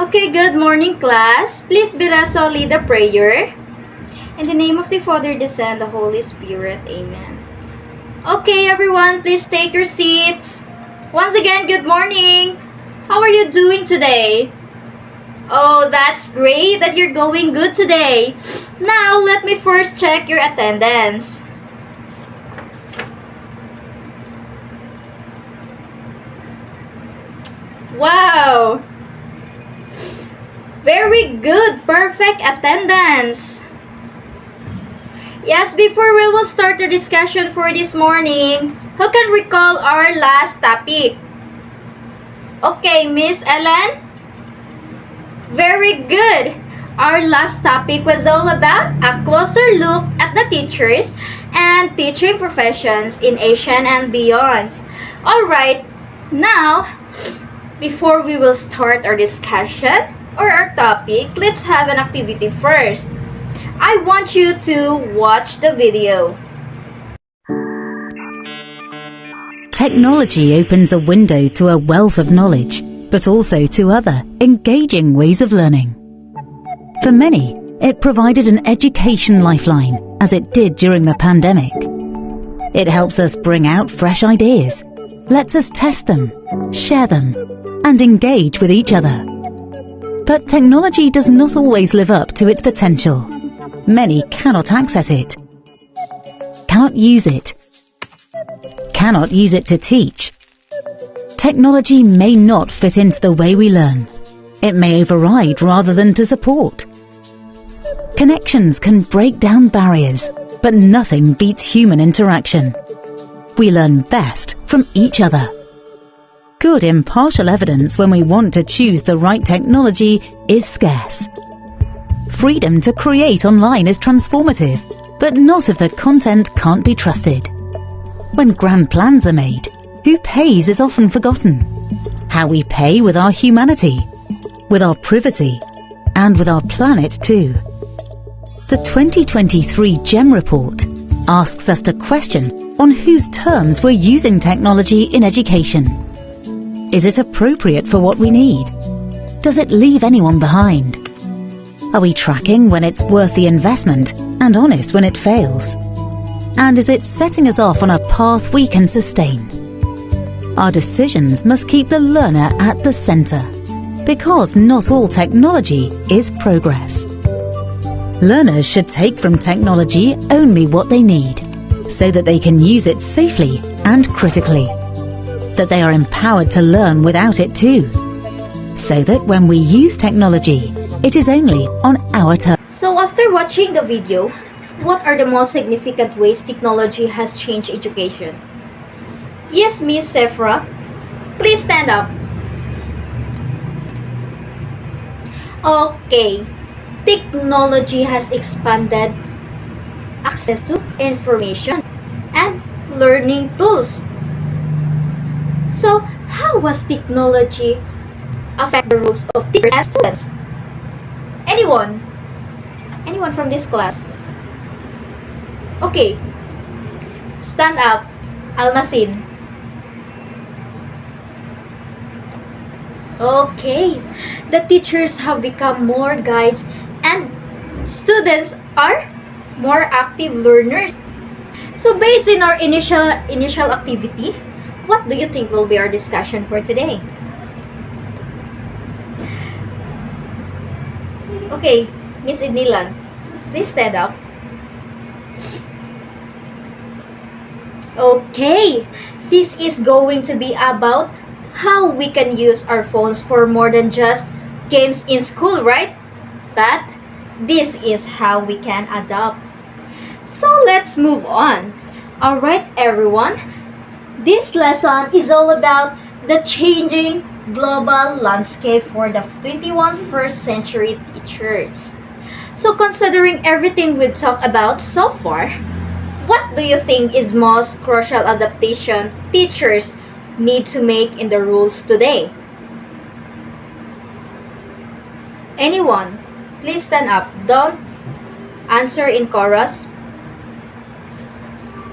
Okay, good morning, class. Please be reso lead the prayer. In the name of the Father, the Son, the Holy Spirit. Amen. Okay, everyone, please take your seats. Once again, good morning. How are you doing today? Oh, that's great that you're going good today. Now, let me first check your attendance. Wow! Very good, perfect attendance. Yes, before we will start the discussion for this morning, who can recall our last topic? Okay, Miss Ellen? Very good. Our last topic was all about a closer look at the teachers and teaching professions in Asian and beyond. Alright, now, before we will start our discussion or our topic, let's have an activity first. I want you to watch the video. Technology opens a window to a wealth of knowledge, but also to other, engaging ways of learning. For many, it provided an education lifeline, as it did during the pandemic. It helps us bring out fresh ideas, lets us test them, share them, and engage with each other. But technology does not always live up to its potential. Many cannot access it, cannot use it to teach. Technology may not fit into the way we learn. It may override rather than to support. Connections can break down barriers, but nothing beats human interaction. We learn best from each other. Good impartial evidence when we want to choose the right technology is scarce. Freedom to create online is transformative, but not if the content can't be trusted. When grand plans are made, who pays is often forgotten. How we pay with our humanity, with our privacy, and with our planet too. The 2023 GEM report asks us to question on whose terms we're using technology in education. Is it appropriate for what we need? Does it leave anyone behind? Are we tracking when it's worth the investment and honest when it fails? And is it setting us off on a path we can sustain? Our decisions must keep the learner at the center, because not all technology is progress. Learners should take from technology only what they need, so that they can use it safely and critically. That they are empowered to learn without it too, so that when we use technology, it is only on our terms. So after watching the video, what are the most significant ways technology has changed education? Yes, Miss Sephra, please stand up. Okay, technology has expanded access to information and learning tools. So, how was technology affect the rules of teachers and students? Anyone? Anyone from this class? Okay. Stand up. Almasin. Okay. The teachers have become more guides and students are more active learners. So based on our initial activity, what do you think will be our discussion for today? Okay, Miss Idnilan, please stand up. Okay, this is going to be about how we can use our phones for more than just games in school, right? But this is how we can adapt. So let's move on. Alright, everyone. This lesson is all about the changing global landscape for the 21st century teachers. So considering everything we've talked about so far, what do you think is most crucial adaptation teachers need to make in the rules today? Anyone? Please stand up. Don't answer in chorus.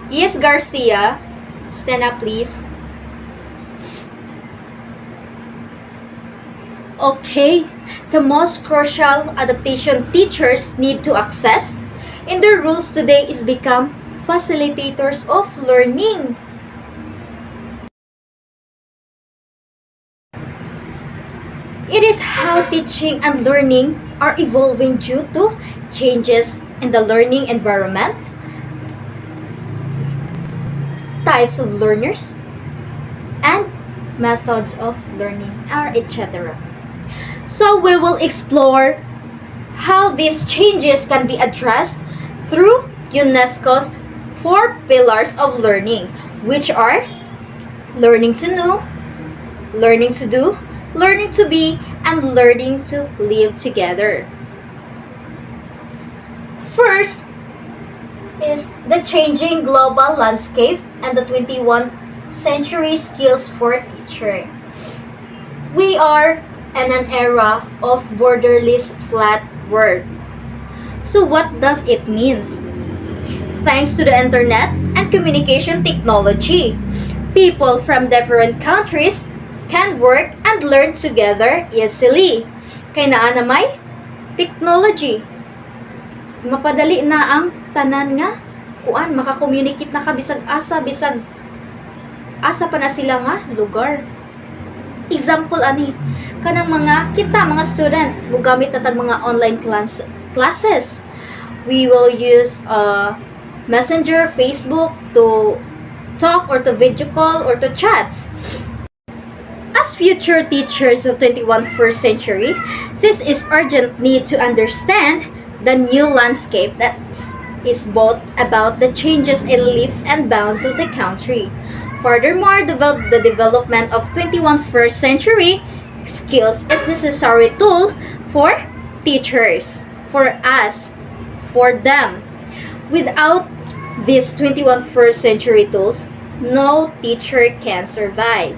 Yes, Garcia. Stand up, please. Okay, the most crucial adaptation teachers need to access in their roles today is become facilitators of learning. It is how teaching and learning are evolving due to changes in the learning environment, types of learners, and methods of learning, etc. So we will explore how these changes can be addressed through UNESCO's 4 pillars of learning, which are learning to know, learning to do, learning to be, and learning to live together. First is the changing global landscape and the 21st century skills for teacher. We are in an era of borderless flat world. So what does it mean? Thanks to the internet and communication technology, people from different countries can work and learn together easily. Kay naa na may technology. Mapadali na ang tanan nga kuan maka-communicate na ka bisag asa pa na sila nga lugar. Example ani kanang mga student mugamit na tag mga online classes. We will use Messenger, Facebook to talk or to video call or to chats. As future teachers of 21st century, this is urgent need to understand the new landscape that is both about the changes in leaps and bounds of the country. Furthermore, the development of 21st century skills is necessary tool for teachers, for us, for them. Without these 21st century tools, no teacher can survive.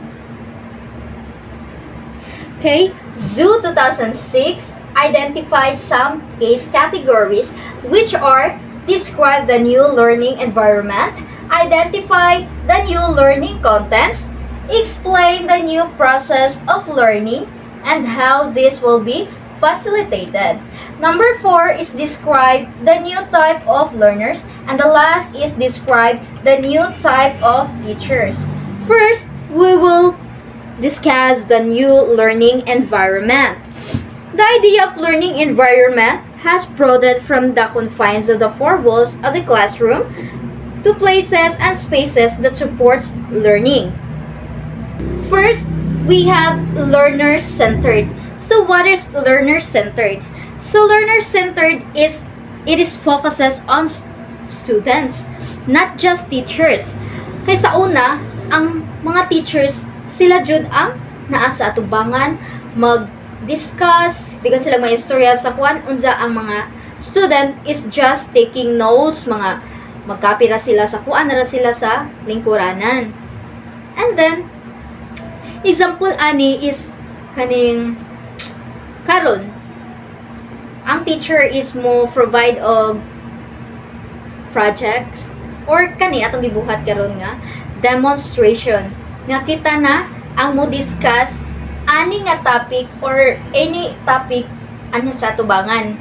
Okay, Zoo 2006 identified some case categories which are describe the new learning environment, identify the new learning contents, explain the new process of learning, and how this will be facilitated. Number 4 is describe the new type of learners, and the last is describe the new type of teachers. First, we will discuss the new learning environment. The idea of learning environment has broadened from the confines of the 4 walls of the classroom to places and spaces that supports learning. First, we have learner-centered. So what is learner-centered? So learner-centered is focuses on students, not just teachers. Kay sa una, ang mga teachers sila jud ang naa sa atubangan mag-discuss, digan sila may istorya sa kuan unsa ang mga student is just taking notes, mga magkapi ra sila sa kuan ra sila sa lingkuranan. And then example ani is kaning karon ang teacher is mo provide og projects or kani atong gibuhat karon nga demonstration nga kita na ang mo discuss ani nga topic or any topic ano sa tubangan.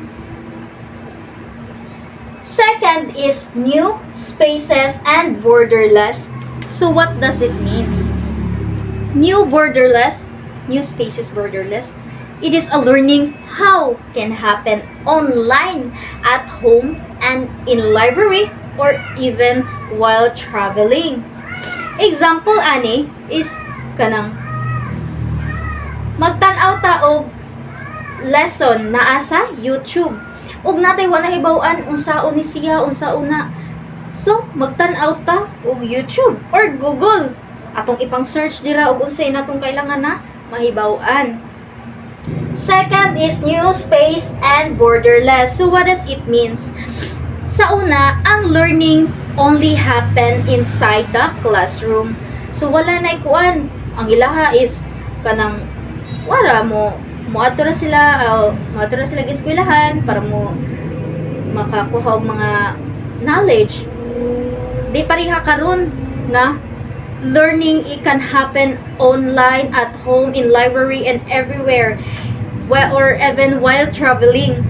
Second is new spaces and borderless. So what does it mean? New spaces borderless. It is a learning how can happen online, at home, and in library or even while traveling. Example ani is kanang magtan-aw ta og lesson naa sa YouTube. Ug natay wala hibaw-an unsaon ni siya, unsaon na. So magtan-aw ta og YouTube or Google. Atong ipang search dira og unsay natong kailangan na mahibaw-an. Second is new space and borderless. So what does it means? Sa una, ang learning only happen inside the classroom. So wala na ikuan. Ang ilaha is kanang wala mo moadto ra sila eskwelahan para mo makakuha og mga knowledge. Di pareha karon nga learning it can happen online, at home, in library, and everywhere. or even while traveling.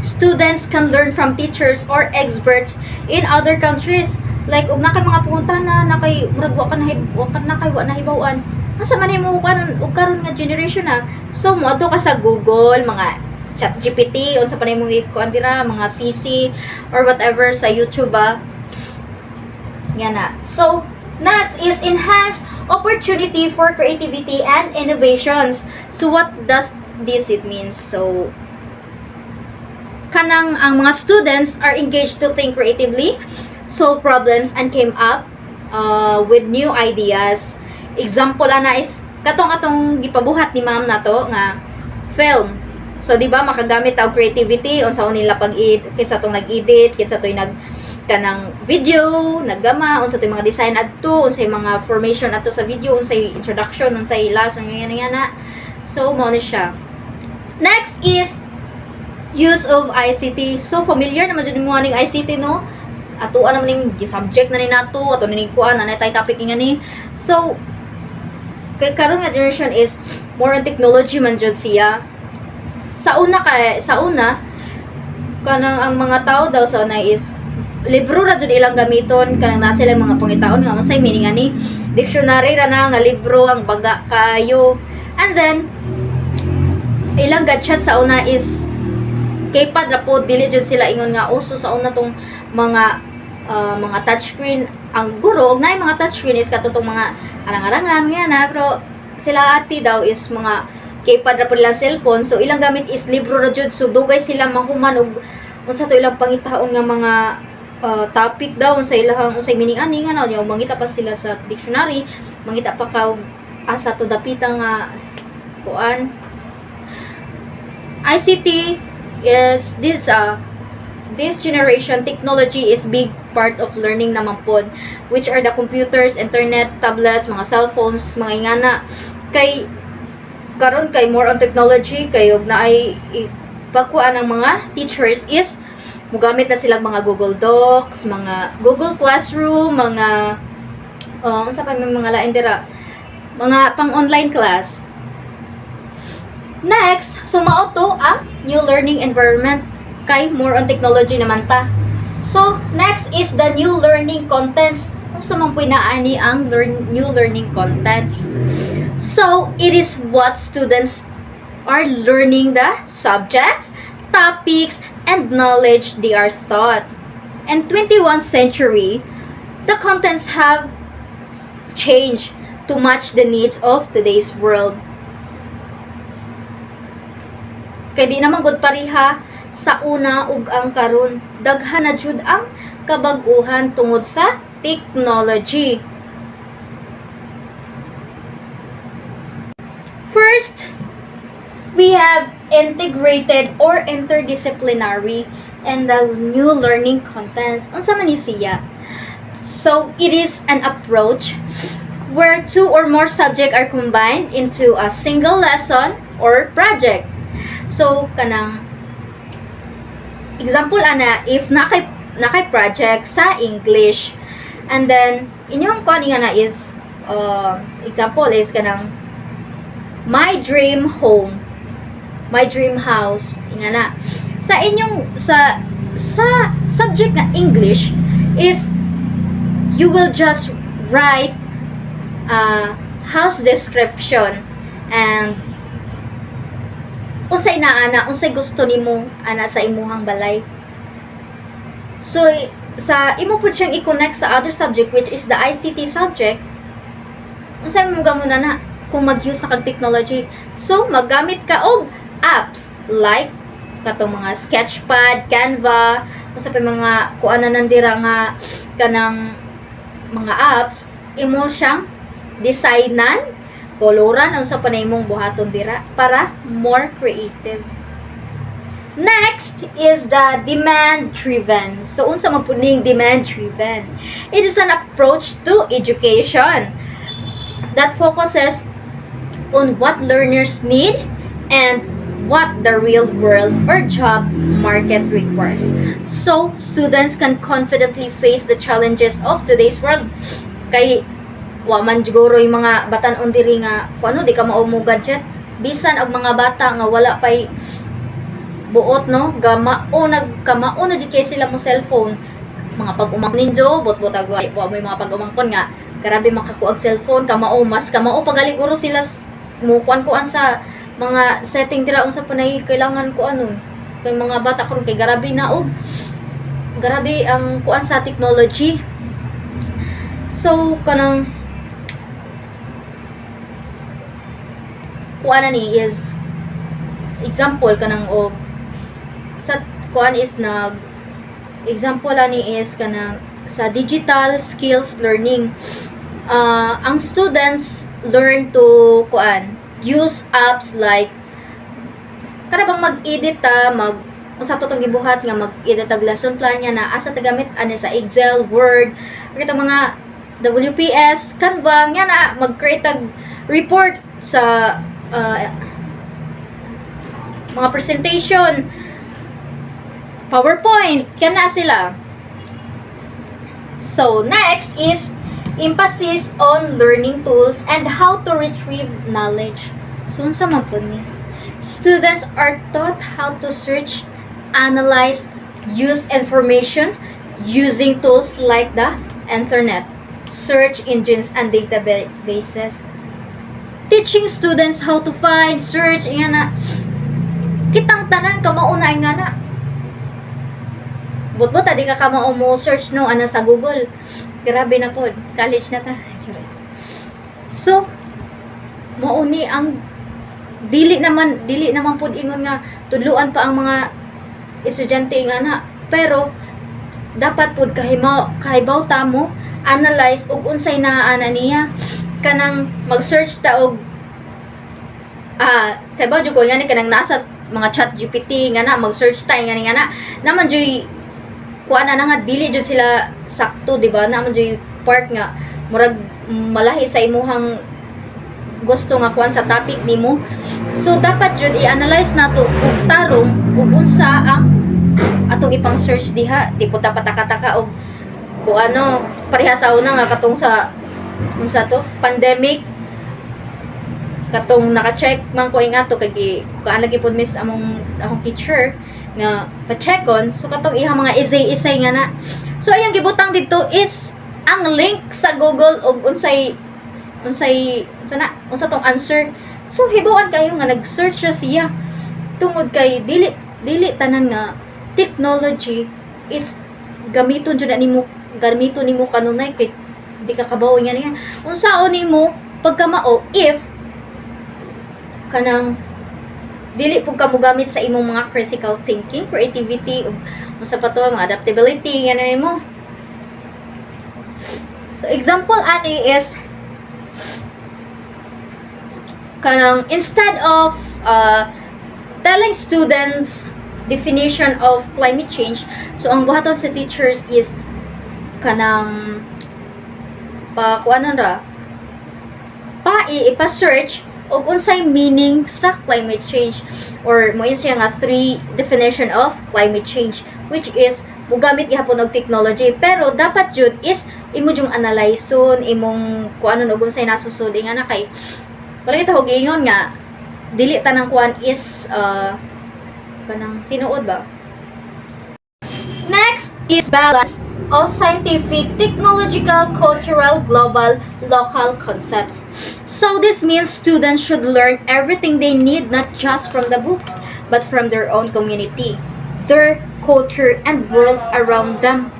Students can learn from teachers or experts in other countries. Like, ug na kay mga punta na kay murag wa ka na kay wa na hibaw-an. Asa man mo kanon ug karon nga generation na. So mo ka sa Google, mga ChatGPT, unsa pa nimo ikuan dira, mga CC or whatever sa YouTube Yan na. So, next is enhance opportunity for creativity and innovations. So, what does this it means? So, kanang ang mga students are engaged to think creatively, solve problems, and came up with new ideas. Example na is katong gipabuhat ni ma'am nato nga film. So di ba makagamit og creativity unsa nila kaysa tong nag-edit, kaysa toy kanang video, naggama, unsa toy mga design adto, unsay mga formation adto sa video, unsay introduction, unsay last, nga na. So mo ni siya. Next is use of ICT. So familiar naman jud mo ning ICT no? Atuan naman ning subject na ni nato, ato ning kuan na tay topic nga ni. So kay karon nga generation is more on technology man jud siya. Sa una kanang ang mga tao daw sa una is libro ra jud ilang gamiton, kanang nasa sila mga pangitaon nga unsay meaning ani, dictionary ra na nga libro ang baga kayo. And then ilang gadget sa una is keypad ra po, dili jud sila ingon nga uso sa una tong mga touchscreen ang guro og naay mga touchscreen is katutong mga arang-arangan nga na, pero sila ati daw is mga keypad ra po nilang cellphone. So ilang gamit is libro ra jud, so dugay sila mahuman og unsa to ilang pangitaon nga mga topic daw unsay meaning ani nga na mangita pa sila sa dictionary, mangita pa ka og asa to dapita nga kuan. ICT is this generation technology is big part of learning naman pod, which are the computers, internet, tablets, mga cellphones, mga ingana. Kay karon kay more on technology kay og naay pagkuan ng mga teachers is mugamit na sila mga Google Docs, mga Google Classroom, mga unsa pa may mga lain dira, mga pang-online class. Next, so mao to ang new learning environment kay more on technology naman ta. So, next is the new learning contents. Unsa man puy naani ang new learning contents? So, it is what students are learning the subjects, topics, and knowledge they are taught. In 21st century, the contents have changed to match the needs of today's world. Kay di naman gud pariha sa una ug ang karon, daghan na jud ang kabag-uhan tungod sa technology. First, we have integrated or interdisciplinary and the new learning contents. Unsa man ni siya? So, it is an approach where two or more subjects are combined into a single lesson or project. So, kanang example ana, if nakay project sa English, and then inyong kon nga na is example is kanang my dream home, my dream house, nga na. Sa inyong sa subject na English is you will just write house description and unsay ana unsay gusto nimo ana sa imuhang balay. So sa imo pud siyang i-connect sa other subject which is the ICT subject. Unsay mo gamon na kung mag-use na kag technology. So maggamit ka og apps like katong mga Sketchpad, Canva, usa pa mga kuana nandira nga kanang mga apps, imo siyang designan, koloran, unsa pa na imong buhaton dira para more creative. Next is the demand-driven. So, unsa man pud ning demand-driven? It is an approach to education that focuses on what learners need and what the real world or job market requires. So, students can confidently face the challenges of today's world. Kay wa man siguro yung mga batan-on diri nga kung ano di ka mao mo gadget, bisan og mga bata nga wala pay buot no, kamao na jud kay sila mo cellphone, mga pag-umang ninjo bot agwa wa may mga pag-umangkon nga grabe makakuha og cellphone, kamao pagaliguro sila mo kuan sa mga setting dira unsa pa nay kailangan ko anon kay mga bata karon kay grabe na og grabe ang kuan sa technology. So kanang kuan ni is example kanang og sa kuan is nag example ani is kanang sa digital skills learning. Ang students learn to kuan use apps like kada bang mag-edit unsa to tong gibuhat nga mag-edit og lesson plan niya na asa ta gamit ani sa Excel, Word, kita mga WPS, Canva nga na mag-create og report sa mga presentation, PowerPoint, kana sila. So, next is emphasis on learning tools and how to retrieve knowledge. So, unsa man po ni? Students are taught how to search, analyze, use information using tools like the internet, search engines, and databases. Teaching students how to find, search, nga na. Kitang tanan ka maunay nga na. But di ka kamao mo search no ana sa Google. Grabe na pod, college na ta. So mauni ang dili naman pod ingon nga tudluan pa ang mga estudyante nga na, pero dapat pod kahibaw ta mo analyze ug unsay naa niya kanang mag-search ta og kahibaw jud ko nga ni kanang nasa mga chat GPT nga na mag-search ta nga na naman joy kuan na nga dili jud sila sakto, di ba? Naman jud part nga murag malahi sa imuhang gusto nga kuan sa topic nimo. So dapat jud i-analyze nato ug tarong ug unsa ang atong ipang search diha, di po ta pataka-taka og kung ano pareha sa una nga katong sa unsa to pandemic katong naka-check man ko ato kay kaan lagi pud miss among teacher nga pa-checkon. So katong ihang mga essay nga na. So ayang gibutang dito is ang link sa Google og unsa tong answer. So hibawan kayo nga nag-search ra siya tungod kay dili tanan nga technology is gamiton jud nimo kanunay kay di ka kabaw nga niya unsaon nimo pagkamao if kanang dili pug ka mo gamit sa imong mga critical thinking, creativity ug unsa pa to mga adaptability nga nimo. So example ani is kanang instead of telling students definition of climate change, so ang buhaton sa teachers is kanang ipa-search og unsay meaning sa climate change or mo siya nga 3 definition of climate change, which is mugamit gihapon og technology, pero dapat jud is imo jung analyze soon imong kuanon og unsay nasusod nga na kay wala kita og ingon nga dili tanang kuan is kanang tinuod ba. Next is balance of scientific, technological, cultural, global, local concepts. So this means students should learn everything they need, not just from the books, but from their own community, their culture, and world around them.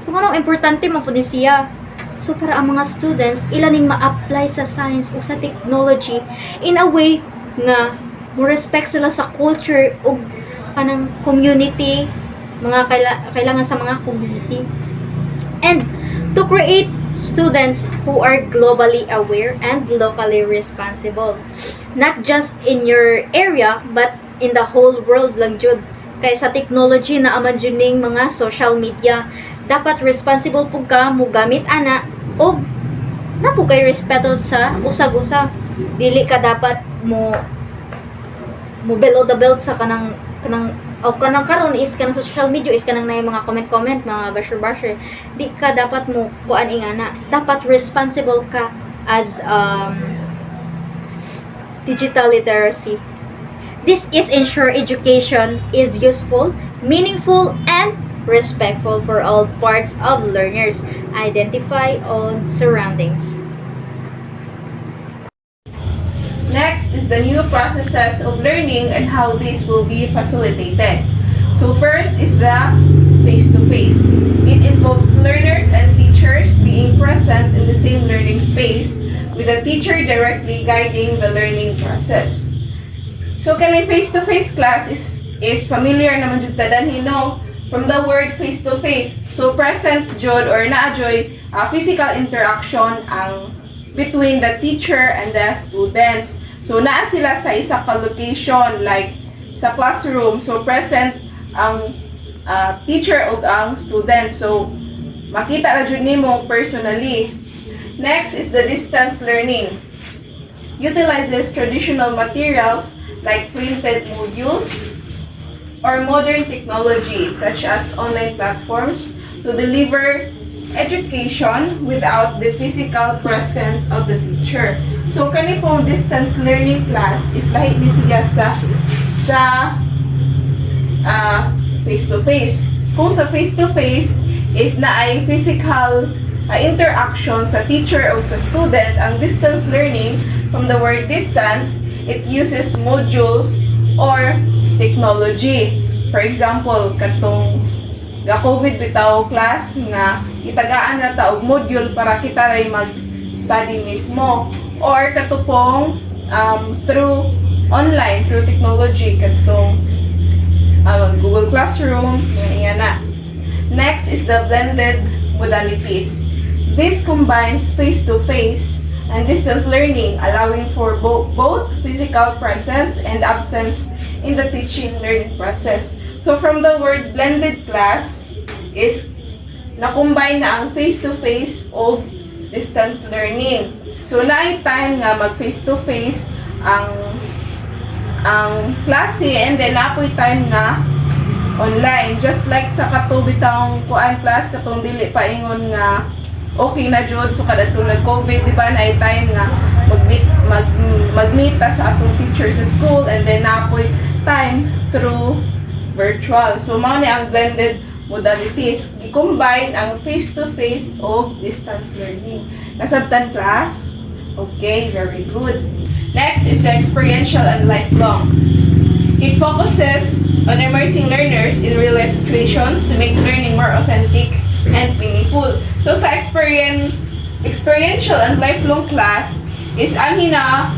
So anong importante mo po ni siya? So para ang mga students ilaning ma-apply sa science o sa technology in a way nga mo respect sila sa culture o kanang community, mga kailangan sa mga community, and to create students who are globally aware and locally responsible, not just in your area but in the whole world lang jud. Kay sa technology na aman jud ning mga social media, dapat responsible pug ka mo gamit ana og napo kay respeto sa usag-usa. Dili ka dapat mo below the belt sa kanang karon is kanang sa social media is kanang na mga comment mga basher di ka dapat mo kuan ingana, dapat responsible ka as digital literacy. This is ensure education is useful, meaningful, and respectful for all parts of learners. Identify on surroundings. Next is the new processes of learning and how this will be facilitated. So first is the face-to-face. It involves learners and teachers being present in the same learning space with the teacher directly guiding the learning process. So kami face-to-face class is familiar naman jud tadan hino from the word face-to-face. So present jud or naa-joy physical interaction ang between the teacher and the students. So naa sila sa isa ka location like sa classroom. So present ang teacher ug ang student. So makita ra jud nimo personally. Next is the distance learning. Utilizes traditional materials like printed modules or modern technology such as online platforms to deliver education without the physical presence of the teacher. So kani pong distance learning class is lahi ni siya sa face to face. Kung sa face to face is na ay physical interaction sa teacher o sa student, ang distance learning from the word distance, it uses modules or technology. For example, katong COVID bitaw class nga itagaan na ta og module para kita ray mag-study mismo or katupong through online, through technology katong Google Classrooms nga na. Next is the blended modalities. This combines face-to-face and distance learning, allowing for both physical presence and absence in the teaching learning process. So from the word blended class is na-combine na ang face-to-face o distance learning. So naay time nga mag face-to-face ang klase and then apoy time nga online. Just like sa kato bitang kuan class katong dili pa ingon nga okay na jud so kada to nag-COVID di ba na time nga magmeet ta sa atong teacher sa school and then napoy time through virtual. So mao ni ang blended modalities. I-combine ang face-to-face o distance learning. Nasabtan class? Okay, very good. Next is the experiential and lifelong. It focuses on immersing learners in real-life situations to make learning more authentic and meaningful. So sa experiential and lifelong class is ani na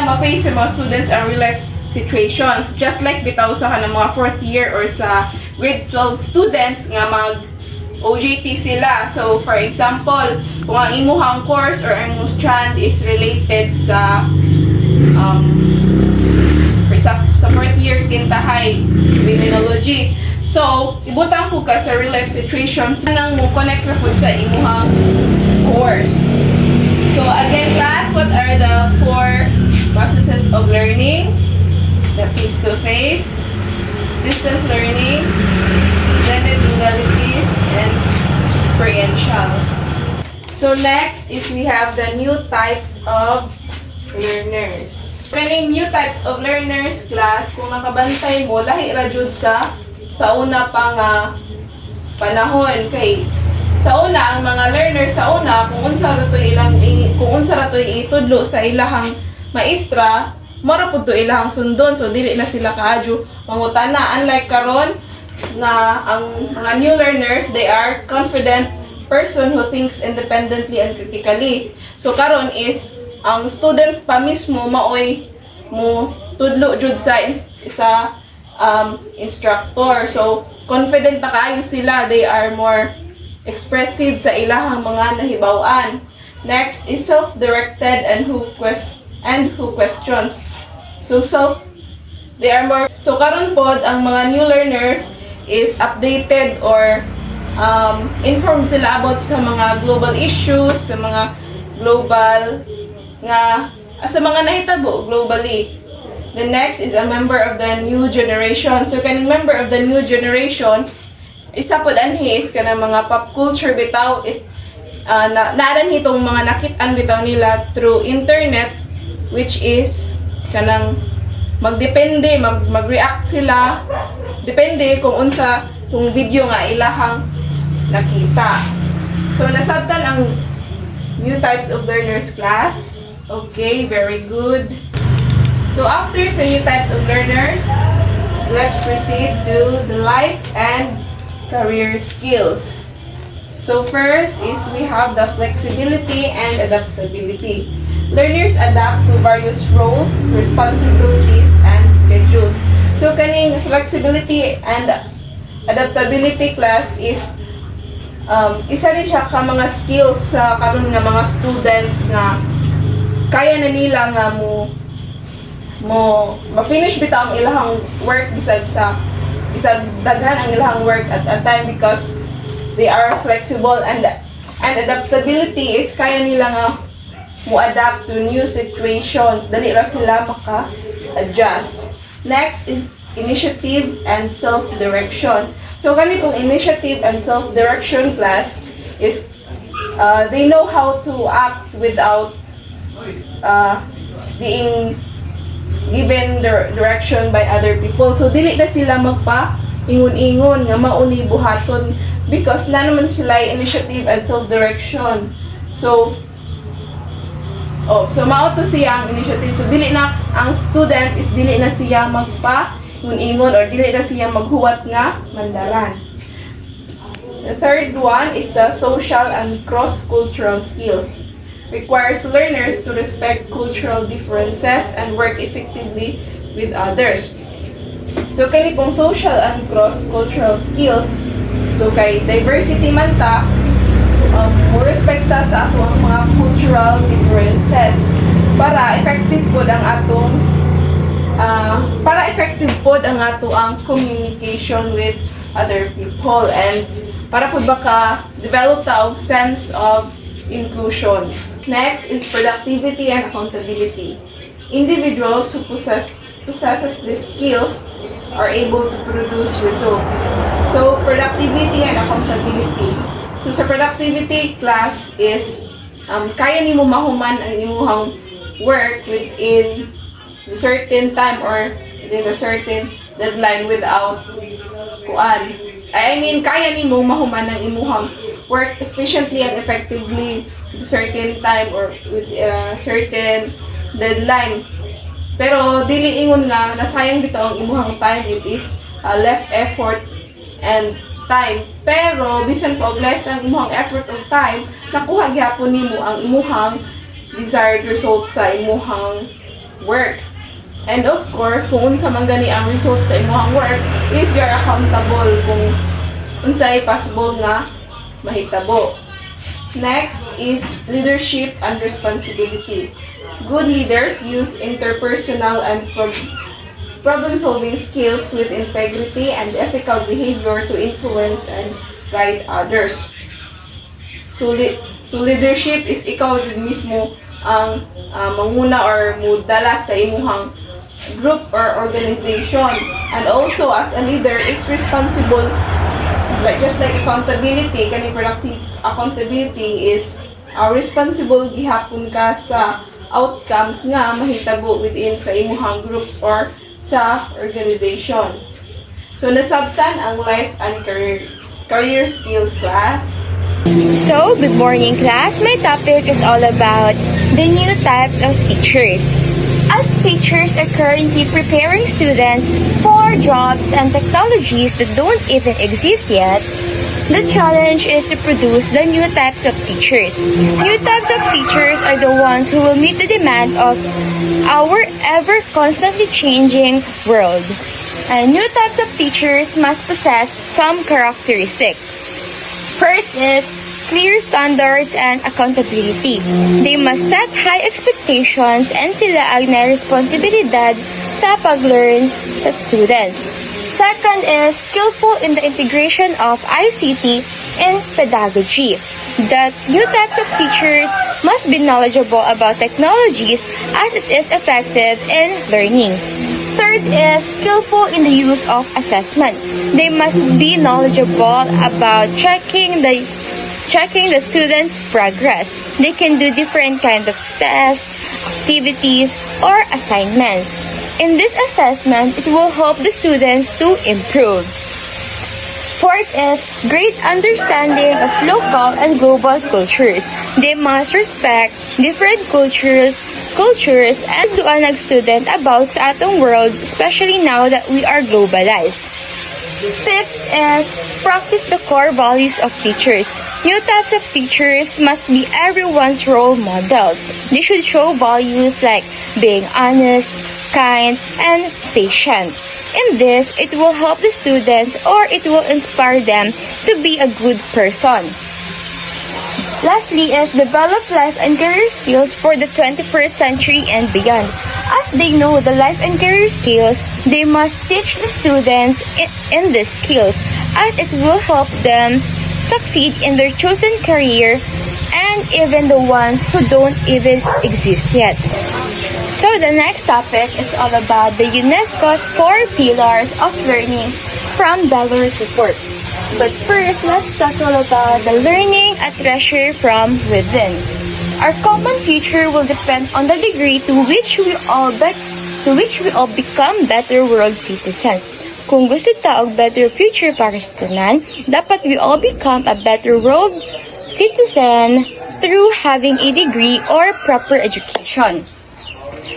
ma-face sa mga students ang real-life situations. Just like bitaw sa kanang mga 4th year or sa grade 12 students nga mag OJT sila. So, for example, kung ang imuhang course or ang strand is related sa 4th year kintahay criminology. So, ibutang po ka sa real life situations nang mo connect ra pud sa imuhang course. So, again class, what are the 4 processes of learning? The face-to-face, distance learning, blended modalities, and experiential. So next is we have the new types of learners. Kaning new types of learners class, kung nakabantay mo, lahi ra jud sa una pang panahon kay sa una ang mga learners sa una kung unsa ra to itudlo sa ilahang maestra mara pud to ilahang sundon, so dili na sila kaadyo mangutana. Unlike karon na ang mga new learners, they are confident person who thinks independently and critically. So karon is ang students pa mismo maoy mo tudlo jud sa instructor. So confident na kaayo sila, they are more expressive sa ilahang mga nahibaw-an. Next is self-directed and who questions. So they are more, so karon pod ang mga new learners is updated or informed sila about sa mga global issues, sa mga global nga sa mga nahitabo globally. The next is a member of the new generation. So kaning member of the new generation, isa pod anhi is kanang mga pop culture bitaw, naaran hitong mga nakit-an bitaw nila through internet which is kanang magdepende, mag-react sila depende kung unsa kung video nga ilahang nakita. So nasabtan ang new types of learners class. Okay, very good. So after sa new types of learners, let's proceed to the life and career skills. So first is we have the flexibility and adaptability. Learners adapt to various roles, responsibilities, and schedules. So kaning flexibility and adaptability class is isa rin siya ka mga skills sa karon nga mga students nga kaya na nila nga ma-finish bitaw ang ilahang work bisag daghan ang ilahang work at a time because they are flexible and adaptability is kaya nila nga mo-adapt to new situations, dali ra sila maka-adjust. Next is initiative and self-direction. So kani pong initiative and self-direction class is they know how to act without being given direction by other people. So dili na sila magpa-ingon-ingon nga mauni buhaton because la naman sila initiative and self-direction. So mao to siya ang initiative. So dili na ang student is dili na siya magpa-ingon or dili na siya maghuwat nga mandaran. The third one is the social and cross-cultural skills. Requires learners to respect cultural differences and work effectively with others. So kani pong social and cross-cultural skills, so kay diversity man ta, mo respekta sa ato ang mga cultural differences para effective pod ang atong ang communication with other people and para pod baka develop ta og sense of inclusion. Next is productivity and accountability. Individuals who possesses these skills are able to produce results. So productivity and accountability. So sa productivity class is kaya nimo mahuman ang imong work within a certain time or within a certain deadline without kaya nimo mahuman ang imong work efficiently and effectively with a certain time or with a certain deadline. Pero dili ingon nga nasayang bitaw ang imong time, it is less effort and time. Pero bisan po less ang imong effort o time, nakuha gyapon nimo ang imong desired result sa imong work. And of course, kung unsa man gani ang result sa imong work, is you are accountable kung unsay possible nga mahitabo. Next is leadership and responsibility. Good leaders use interpersonal and problem-solving skills with integrity and ethical behavior to influence and guide others. So leadership is ikaw jud mismo ang manguna or mudala sa imong group or organization. And also as a leader is responsible, just like accountability, kani productive accountability is responsible gihapon ka sa outcomes nga mahitabo within sa imong groups or sa organization. So nasabtan ang life and career skills class. So, good morning class. My topic is all about the new types of teachers. As teachers are currently preparing students for jobs and technologies that don't even exist yet, the challenge is to produce the new types of teachers. New types of teachers are the ones who will meet the demand of our ever constantly changing world. And new types of teachers must possess some characteristics. First is clear standards and accountability. They must set high expectations and tilaag na responsibilidad sa pag-learn sa students. Second is skillful in the integration of ICT in pedagogy. That new types of teachers must be knowledgeable about technologies as it is effective in learning. Third is skillful in the use of assessment. They must be knowledgeable about checking checking the students' progress. They can do different kinds of tests, activities, or assignments. In this assessment, it will help the students to improve. Fourth is great understanding of local and global cultures. They must respect different cultures and tuan student about sa atong world, especially now that we are globalized. Fifth is practice the core values of teachers. New types of teachers must be everyone's role models. They should show values like being honest, kind, and patient. In this, it will help the students or it will inspire them to be a good person. Lastly is develop life and career skills for the 21st century and beyond. As they know the life and career skills, they must teach the students in these skills as it will help them succeed in their chosen career and even the ones who don't even exist yet. So the next topic is all about the UNESCO's 4 pillars of learning from Belarus report. But first, let's talk all about the learning a treasure from within. Our common future will depend on the degree to which we all become better world citizens. Kung gusto taong better future para sa tanan, dapat we all become a better world citizen through having a degree or proper education.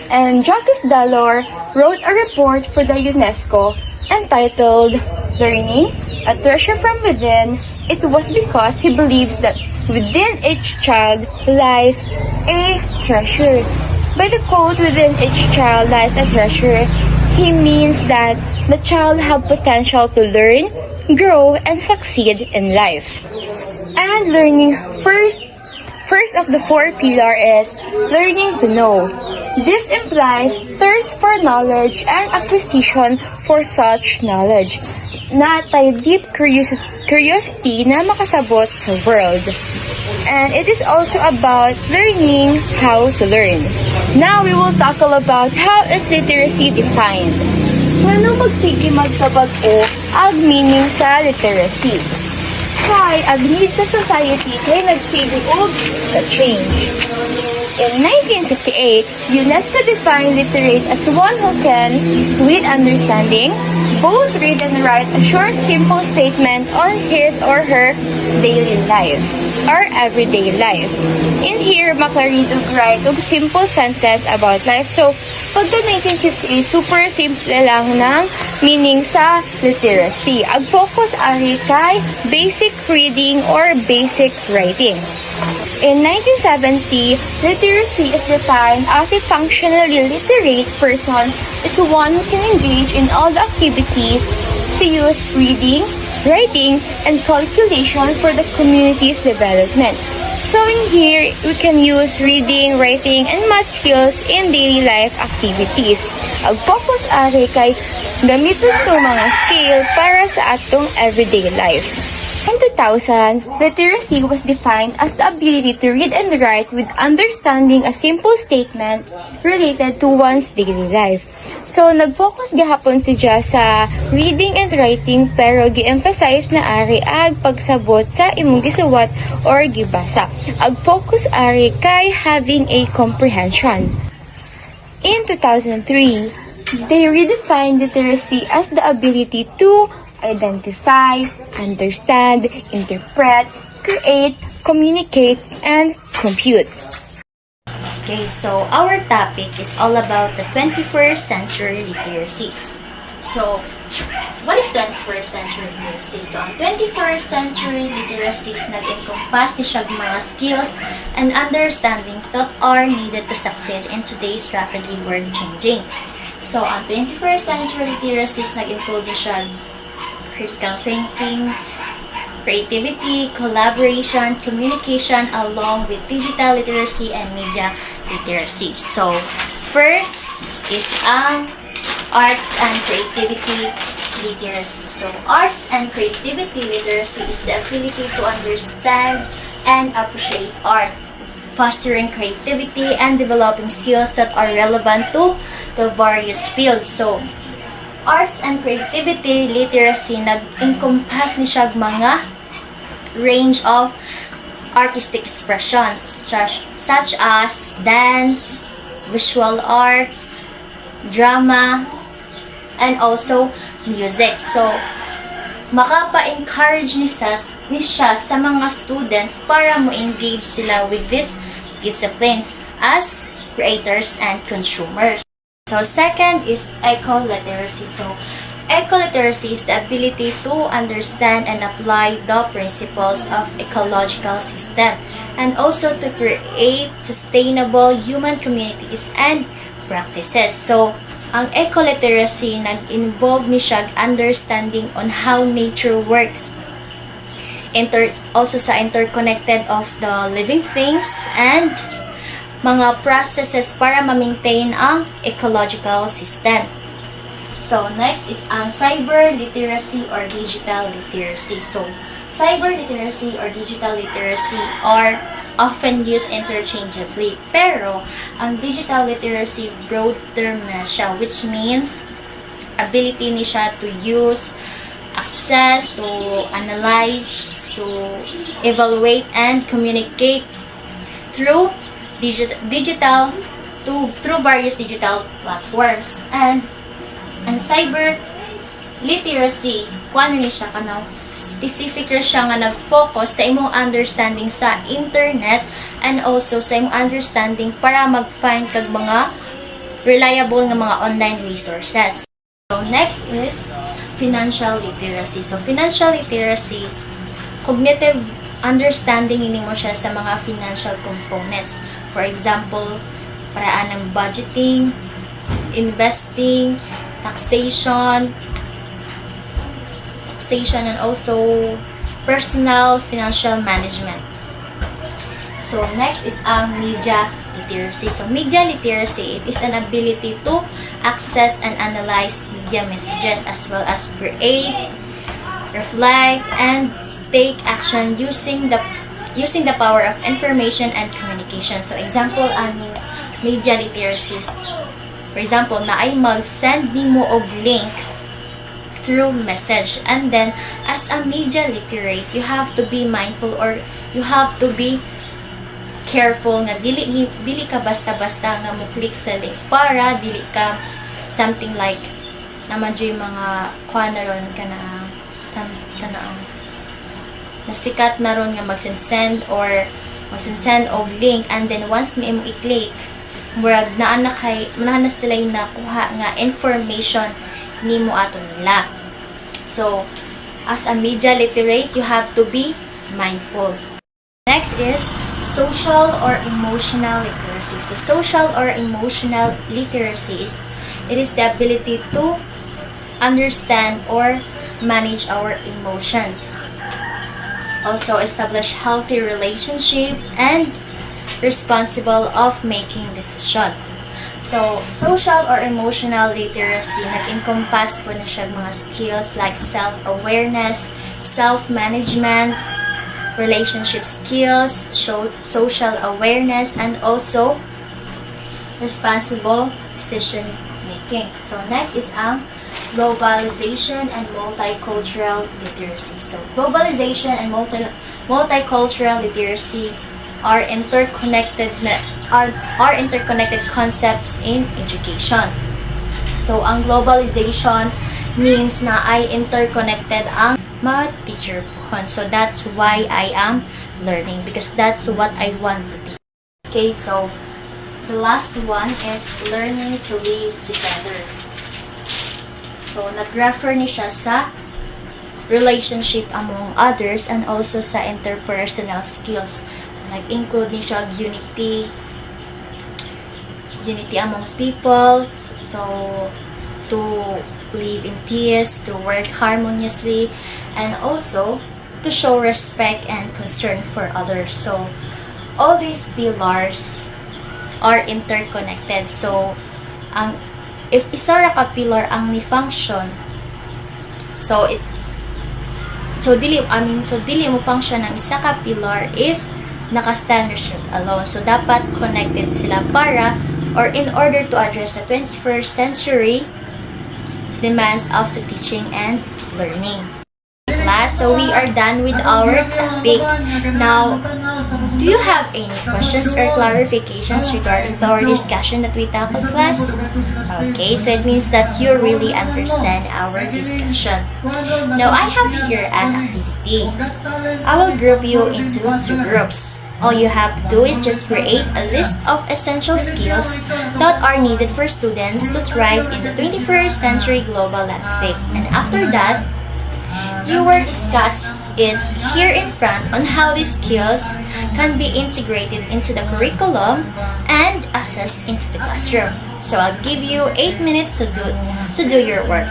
And Jacques Delors wrote a report for the UNESCO entitled Learning, a Treasure from Within. It was because he believes that within each child lies a treasure. By the quote, within each child lies a treasure, he means that the child have potential to learn, grow, and succeed in life. And learning first of the 4 pillars is learning to know. This implies thirst for knowledge and acquisition for such knowledge. Na tayo deep curiosity na makasabot sa world. And it is also about learning how to learn. Now we will tackle about how is literacy defined. Ngano magsige magkabag-o ang meaning sa literacy? Kay ang need sa society kay nagsige og the change. In 1958, UNESCO defined literate as one who can, with understanding, both read and write a short, simple statement on his or her daily life or everyday life. In here, makaread ug write og simple sentence about life. So, pagka 1958, super simple lang ng meaning sa literacy. Ang focus ari kay basic reading or basic writing. In 1970, literacy is defined as a functionally literate person is one who can engage in all the activities to use reading, writing, and calculation for the community's development. So in here, we can use reading, writing, and math skills in daily life activities. Ang focus ari kay gamiton to mga skill para sa atong everyday life. In 2000, literacy was defined as the ability to read and write with understanding a simple statement related to one's daily life. So, nag-focus gahapon siya sa reading and writing pero gi-emphasize na ari ag pagsabot sa imong gisuwat or gibasa. Ag focus ari kay having a comprehension. In 2003, they redefined literacy as the ability to identify, understand, interpret, create, communicate, and compute. Okay, so our topic is all about the 21st century literacies. So, what is 21st century literacy? So, ang 21st century literacies nag-encompass ni siyang mga skills and understandings that are needed to succeed in today's rapidly world-changing. So, ang 21st century literacies nag-include ni siyang critical thinking, creativity, collaboration, communication, along with digital literacy and media literacy. So, first is ang arts and creativity literacy. So, arts and creativity literacy is the ability to understand and appreciate art, fostering creativity and developing skills that are relevant to the various fields. So, arts and creativity literacy nag-encompass ni siya mga range of artistic expressions such as dance, visual arts, drama, and also music. So, makapa-encourage ni siya sa mga students para mo-engage sila with these disciplines as creators and consumers. So, second is eco-literacy. So, eco-literacy is the ability to understand and apply the principles of ecological system and also to create sustainable human communities and practices. So, ang eco-literacy nag-involve ni siya understanding on how nature works. Also sa interconnected of the living things and mga processes para ma-maintain ang ecological system. So, next is ang cyber literacy or digital literacy. So, cyber literacy or digital literacy are often used interchangeably. Pero, ang digital literacy broad term na siya, which means ability ni siya to use, access, to analyze, to evaluate, and communicate through through various digital platforms. And cyber literacy, kung ano ni siya kanang specific ra siya nga nag-focus sa imong understanding sa internet and also sa imong understanding para mag-find kag mga reliable nga mga online resources. So next is financial literacy. So financial literacy, cognitive understanding ini mo siya sa mga financial components. For example, paraan ng budgeting, investing, taxation, and also personal financial management. So next is ang media literacy. So media literacy, it is an ability to access and analyze media messages as well as create, reflect, and take action using the power of information and communication. So example ani media literacy, for example, na ay mag-send nimo og link through message, and then as a media literate, you have to be mindful or you have to be careful nga dili ka basta-basta nga mo click sa link para dili ka something like naman dyo yung mga kuha na ron nasikat na ron nga mag-send og link, and then once may mo i-click murag naa na sila yung nakuha nga information nimo ato nila. So as a media literate, you have to be mindful. Next is social or emotional literacy. So social or emotional literacy it is the ability to understand or manage our emotions. Also establish healthy relationship and responsible of making decision. So, social or emotional literacy, nag-encompass po na siya mga skills like self-awareness, self-management, relationship skills, social awareness, and also responsible decision making. So, next is ang globalization and multicultural literacy. So, globalization and multicultural literacy are interconnected concepts in education. So, ang globalization means na ay interconnected ang mga teacher po. So, that's why I am learning because that's what I want to be. Okay, so the last one is learning to live together. So, nag-refer ni siya sa relationship among others and also sa interpersonal skills. So, nag-include ni siya unity among people, so to live in peace, to work harmoniously, and also to show respect and concern for others. So, all these pillars are interconnected. So, if isa ra ka pillar ang ni function, dili mo function ang isa ka pillar if naka-stand siya alone. So, dapat connected sila in order to address the 21st century demands of the teaching and learning. Class, so we are done with our topic. Now, Do you have any questions or clarifications regarding to our discussion that we tackled, class? Okay, so it means that you really understand our discussion. Now, I have here an activity. I will group you into two groups. All you have to do is just create a list of essential skills that are needed for students to thrive in the 21st century global landscape. And after that, you will discuss it here in front on how these skills can be integrated into the curriculum and assessed into the classroom. So I'll give you 8 minutes to do your work.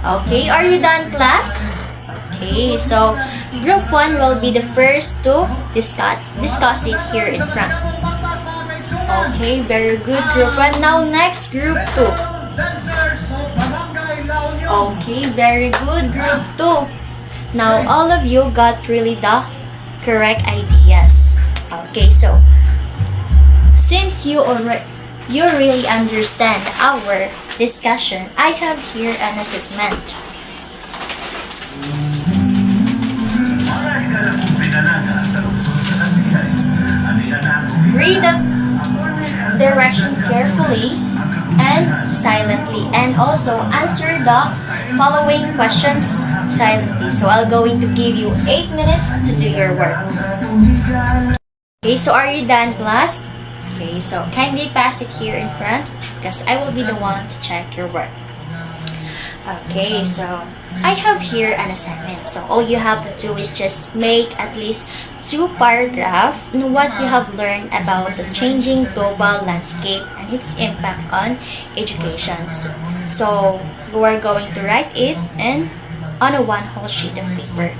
Okay, are you done, class? Okay, so group 1 will be the first to discuss it here in front. Okay, very good, group 1. Now next, group 2. Okay, very good, group 2. Now all of you got really the correct ideas. Okay, so since you really understand our discussion, I have here an assessment. Read the direction carefully and silently, and also answer the following questions silently. So I'm going to give you 8 minutes to do your work. Okay, so are you done, class? Okay, so kindly pass it here in front because I will be the one to check your work. Okay, so I have here an assignment. So all you have to do is just make at least 2 paragraphs on what you have learned about the changing global landscape and its impact on education. So you are going to write it on a 1 whole sheet of paper.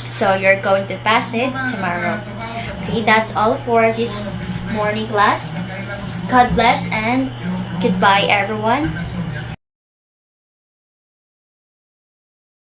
So you're going to pass it tomorrow. Okay, that's all for this morning class. God bless and goodbye, everyone.